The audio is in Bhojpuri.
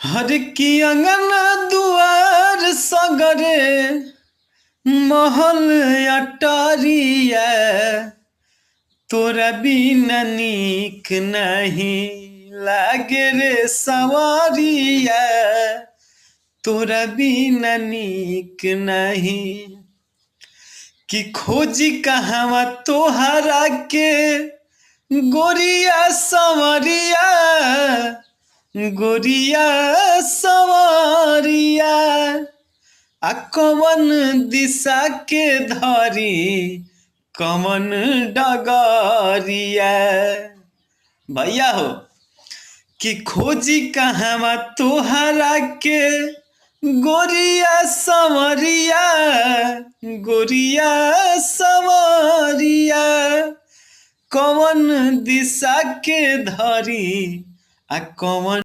हर की अंगना दुआर सगरे महल अटारिया तोरा बिना नीक नहीं लागे रे सवारिया तोरा बिना नीक नहीं कि खोजी कहवा तोहरा के गोरिया सवरिया गोरिया सवरिया आ कवन दिशा के धरी कवन डगरिया भैया हो कि खोजी कहवा तोहरा के गोरिया सवरिया गोरिया सवरिया कवन दिशा के धरी आ कवन